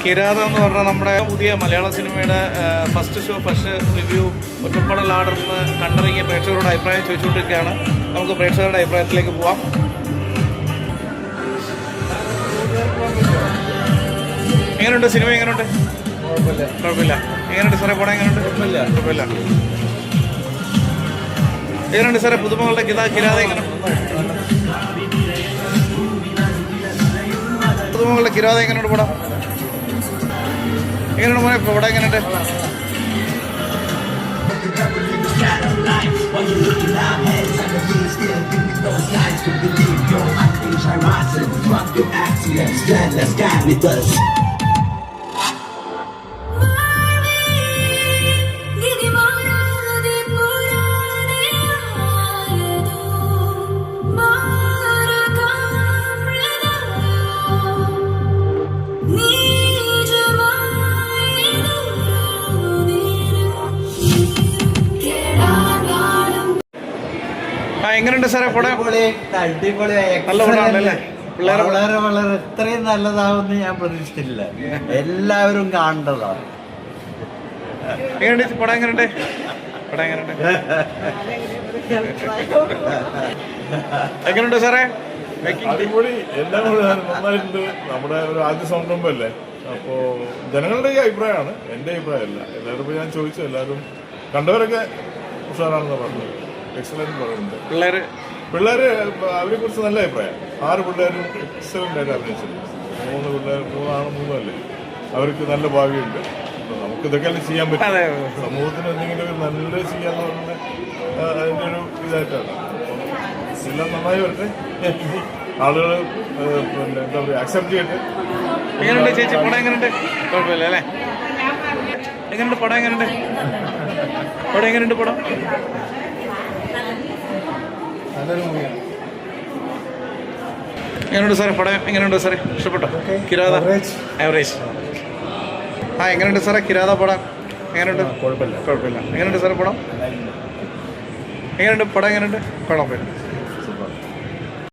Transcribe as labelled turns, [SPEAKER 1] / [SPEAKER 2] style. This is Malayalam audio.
[SPEAKER 1] കിരാത എന്ന് പറഞ്ഞാൽ നമ്മുടെ പുതിയ മലയാള സിനിമയുടെ ഫസ്റ്റ് ഷോ ഫസ്റ്റ് റിവ്യൂ ഒറ്റപ്പാടൽ ആർഡറിന് കണ്ടിറങ്ങിയ പ്രേക്ഷകരുടെ അഭിപ്രായം ചോദിച്ചുകൊണ്ടിരിക്കുകയാണ്. നമുക്ക് പ്രേക്ഷകരുടെ അഭിപ്രായത്തിലേക്ക് പോവാം. എങ്ങനെയുണ്ട് സിനിമ? എങ്ങനെയുണ്ട്? കുഴപ്പമില്ല. എങ്ങനെയുണ്ട് സാറേ പടം? എങ്ങനെയുണ്ട്? കുഴപ്പമില്ല. എങ്ങനെയുണ്ട് സാറേ പുതുമകളുടെ കിരാത? എങ്ങനെയുണ്ട് പുതുമകളുടെ കിരാത? എങ്ങനെയുണ്ട് പടം? എങ്ങനെയുണ്ട് മോനെ പടം? എങ്ങനെയുണ്ട്? എങ്ങനെയുണ്ട് സാറേ പടം?
[SPEAKER 2] അടിപൊളിയായി.
[SPEAKER 1] നല്ല പടമാണല്ലേ?
[SPEAKER 2] വളരെ വളരെ ഇത്രയും നല്ലതാവുമെന്ന് ഞാൻ പ്രതീക്ഷിച്ചില്ല. എല്ലാവരും കാണേണ്ടതാണ്.
[SPEAKER 1] എങ്ങനെയുണ്ട് പടം? എങ്ങനെയുണ്ട് പടം? എങ്ങനെയുണ്ട്? എങ്ങനെയുണ്ട് സാറേ?
[SPEAKER 3] അടിപൊളി. എല്ലാം നന്നായിട്ടുണ്ട്. നമ്മുടെ ഒരു ആദ്യ സംരംഭമല്ലേ, അപ്പോൾ ജനങ്ങളുടെ ഈ അഭിപ്രായമാണ്, എൻ്റെ അഭിപ്രായമല്ല. എല്ലാവരും ഞാൻ ചോദിച്ചു, എല്ലാവരും കണ്ടവരൊക്കെ ഉഷാറാണെന്ന് പറഞ്ഞു. എക്സലന്റ് പറയുന്നുണ്ട്. പിള്ളേര് അവരെ കുറിച്ച് നല്ല അഭിപ്രായം. 6 പിള്ളേരും എക്സലന്റ് ആയിട്ട് അഭിനയിച്ചിട്ടുണ്ട്. 3 പിള്ളേർ, 3 ആണ് 3 അല്ലേ, അവർക്ക് നല്ല ഭാവിയുണ്ട്. നമുക്ക് ഇതൊക്കെയല്ലേ ചെയ്യാൻ പറ്റും. സമൂഹത്തിന് എന്തെങ്കിലും ഒരു നല്ലത് ചെയ്യാന്ന് പറഞ്ഞാൽ അതിൻ്റെ ഒരു ഇതായിട്ടാണ്. അപ്പം എല്ലാം നന്നായി വരട്ടെ. ആളുകൾ പിന്നെ എന്താ പറയുക, അക്സെപ്റ്റ് ചെയ്യട്ടെ.
[SPEAKER 1] എങ്ങനെയുണ്ട് ചേച്ചി പടം? എങ്ങനെയുണ്ട്? കുഴപ്പമില്ല അല്ലേ? എങ്ങനെയുണ്ട് പടം? എങ്ങനെയുണ്ട് പടം? എങ്ങനെയുണ്ട് പടം? എങ്ങനെയുണ്ട് സാറേ പടം? എങ്ങനെയുണ്ട് സാറേ? ഇഷ്ടപ്പെട്ടോ കിരാത? ആവറേജ്. എങ്ങനെയുണ്ട് സാറേ കിരാത പടം? എങ്ങനെയുണ്ട്? കുഴപ്പമില്ല. എങ്ങനെയുണ്ട് സാറേ പടം? എങ്ങനെയുണ്ട് പടം? എങ്ങനെയുണ്ട്? കുഴപ്പമില്ല.